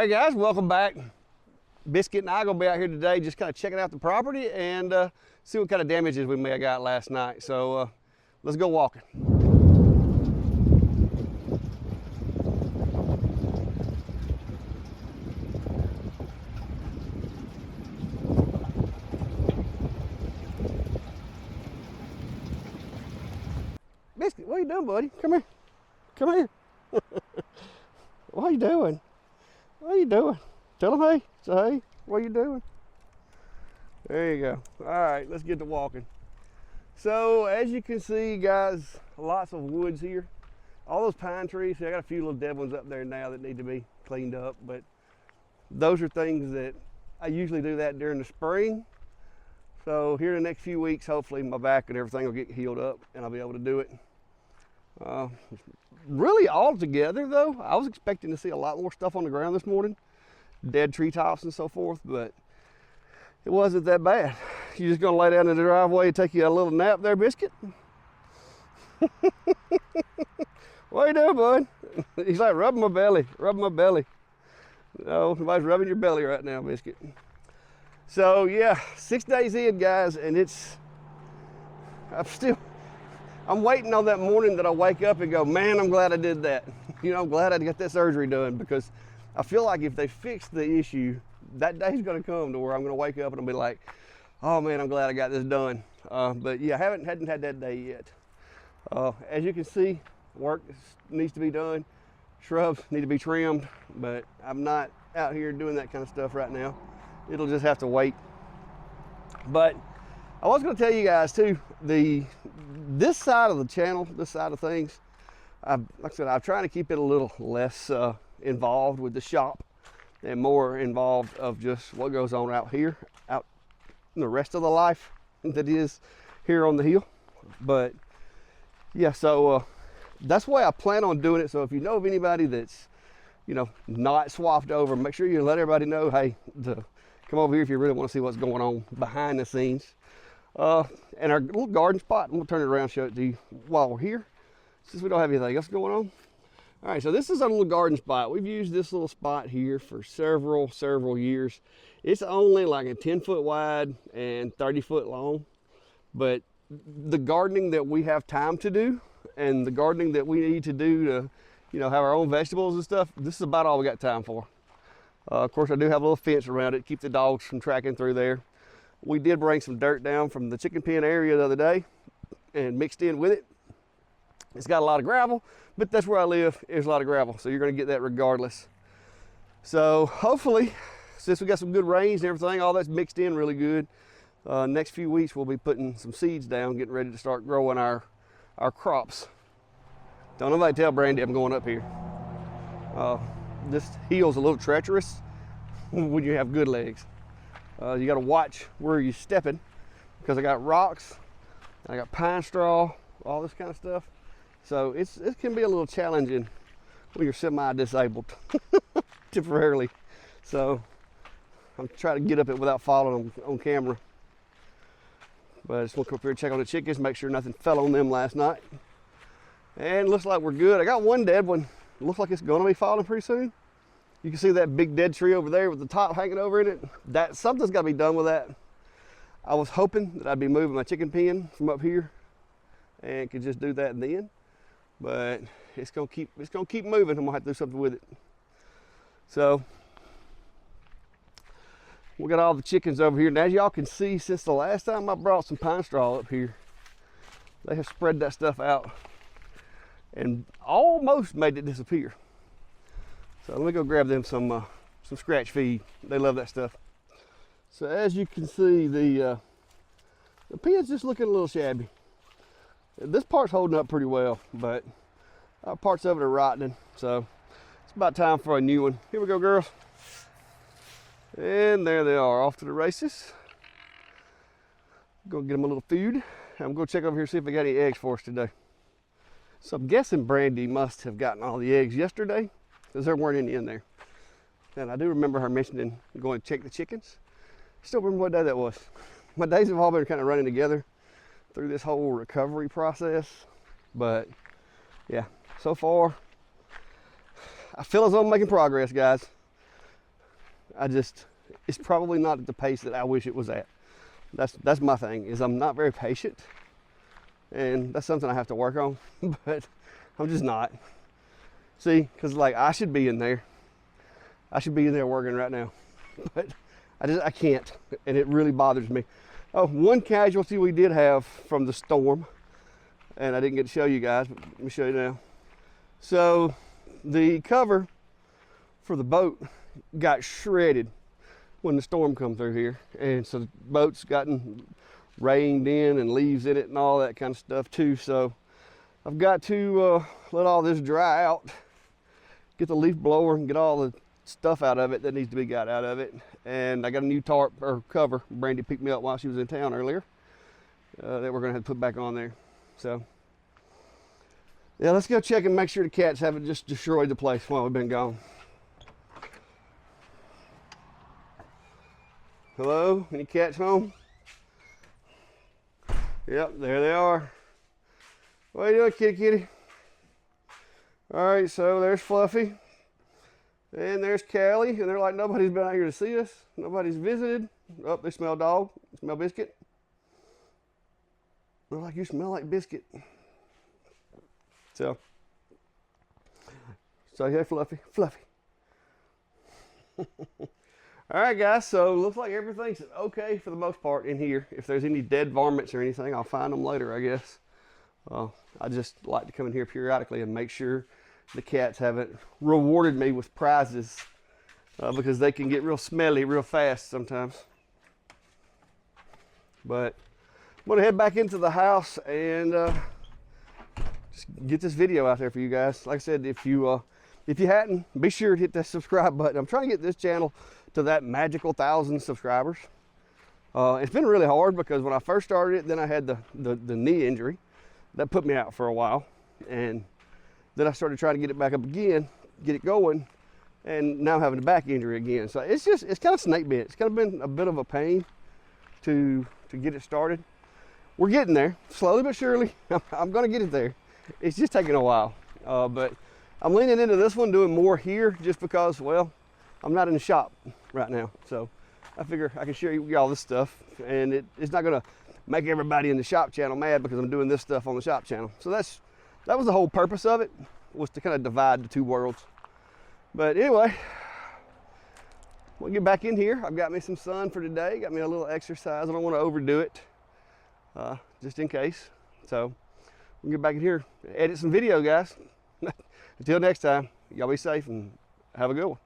right, guys, welcome back. Biscuit and I are gonna be out here today just kind of checking out the property and see what kind of damages we may have got last night. So let's go walking. Biscuit, what are you doing, buddy? Come here. Come here. What are you doing? What are you doing? Tell them hey. Say hey. What are you doing? There you go. All right, let's get to walking. So as you can see, guys, lots of woods here. All those pine trees. I got a few little dead ones up there now that need to be cleaned up, but those are things that I usually do that during the spring. So here in the next few weeks, hopefully my back and everything will get healed up and I'll be able to do it. Really all together though, I was expecting to see a lot more stuff on the ground this morning, dead treetops and so forth, but it wasn't that bad. You just gonna lay down in the driveway and take you a little nap there, Biscuit? What are you doing, bud? He's like rubbing my belly, rubbing my belly. No, nobody's rubbing your belly right now, Biscuit. So yeah, 6 days in, guys, and I'm waiting on that morning that I wake up and go, man, I'm glad I did that. You know, I'm glad I got that surgery done, because I feel like if they fix the issue, that day's gonna come to where I'm gonna wake up and I'll be like, oh man, I'm glad I got this done. But yeah, I hadn't had that day yet. As you can see, work needs to be done. Shrubs need to be trimmed, but I'm not out here doing that kind of stuff right now. It'll just have to wait. But I was going to tell you guys too, this side of the channel, this side of things, like I said, I'm trying to keep it a little less involved with the shop and more involved of just what goes on out here, out in the rest of the life that is here on the hill. But yeah, so that's the way I plan on doing it. So if you know of anybody that's, you know, not swapped over, make sure you let everybody know, hey, come over here if you really want to see what's going on behind the scenes. And our little garden spot, I'm gonna turn it around and show it to you while we're here, since we don't have anything else going on. All right, so this is our little garden spot. We've used this little spot here for several years. It's only like a 10-foot wide and 30-foot long, but the gardening that we have time to do and the gardening that we need to do to, you know, have our own vegetables and stuff, this is about all we got time for. Of course, I do have a little fence around it, keep the dogs from tracking through there. We did bring some dirt down from the chicken pen area the other day and mixed in with it. It's got a lot of gravel, but that's where I live. There's a lot of gravel, so you're gonna get that regardless. So hopefully, since we got some good rains and everything, all that's mixed in really good. Next few weeks, we'll be putting some seeds down, getting ready to start growing our crops. Don't nobody tell Brandy I'm going up here. This hill's a little treacherous when you have good legs. You got to watch where you're stepping, because I got rocks, I got pine straw, all this kind of stuff. So it can be a little challenging when you're semi-disabled temporarily. So I'm trying to get up it without falling on camera. But I just want to come up here and check on the chickens, make sure nothing fell on them last night. And looks like we're good. I got one dead one. Looks like it's going to be falling pretty soon. You can see that big dead tree over there with the top hanging over in it. Something's got to be done with that. I was hoping that I'd be moving my chicken pen from up here and could just do that then, but it's gonna keep moving. I'm gonna have to do something with it. So we got all the chickens over here. And as y'all can see, since the last time I brought some pine straw up here, they have spread that stuff out and almost made it disappear. So let me go grab them some scratch feed. They love that stuff. So as you can see, the pen's just looking a little shabby. This part's holding up pretty well, but parts of it are rotting. So it's about time for a new one. Here we go, girls. And there they are, off to the races. Go get them a little food. I'm gonna check over here, see if they got any eggs for us today. So I'm guessing Brandy must have gotten all the eggs yesterday, because there weren't any in there. And I do remember her mentioning going to check the chickens. Still remember what day that was. My days have all been kind of running together through this whole recovery process. But yeah, so far, I feel as though I'm making progress, guys. It's probably not at the pace that I wish it was at. That's my thing, is I'm not very patient, and that's something I have to work on, but I'm just not. See, because like I should be in there. I should be in there working right now, but I can't, and it really bothers me. Oh, one casualty we did have from the storm, and I didn't get to show you guys, but let me show you now. So the cover for the boat got shredded when the storm come through here, and so the boat's gotten rained in and leaves in it and all that kind of stuff too. So I've got to let all this dry out, get the leaf blower and get all the stuff out of it that needs to be got out of it. And I got a new tarp or cover. Brandy picked me up while she was in town earlier that we're gonna have to put back on there. So yeah, let's go check and make sure the cats haven't just destroyed the place while we've been gone. Hello, any cats home? Yep, there they are. What are you doing, kitty kitty? All right, so there's Fluffy. And there's Callie, and they're like, nobody's been out here to see us. Nobody's visited. Oh, they smell dog, smell biscuit. They're like, you smell like biscuit. So, say hey, Fluffy, Fluffy. All right, guys, so looks like everything's okay for the most part in here. If there's any dead varmints or anything, I'll find them later, I guess. I just like to come in here periodically and make sure the cats haven't rewarded me with prizes because they can get real smelly real fast sometimes. But I'm gonna head back into the house and just get this video out there for you guys. Like I said, if you hadn't, be sure to hit that subscribe button. I'm trying to get this channel to that magical 1,000 subscribers. It's been really hard because when I first started it, then I had the knee injury that put me out for a while, and then I started trying to get it back up again, get it going, and now I'm having a back injury again. So it's kind of snake bit. It's kind of been a bit of a pain to get it started. We're getting there, slowly but surely. I'm gonna get it there. It's just taking a while, but I'm leaning into this one, doing more here, just because, well, I'm not in the shop right now. So I figure I can share with y'all this stuff, and it's not gonna make everybody in the shop channel mad because I'm doing this stuff on the shop channel. So that was the whole purpose of it, was to kind of divide the two worlds. But anyway, we'll get back in here. I've got me some sun for today, got me a little exercise. I don't want to overdo it, just in case. So we'll get back in here, edit some video, guys. Until next time, y'all be safe and have a good one.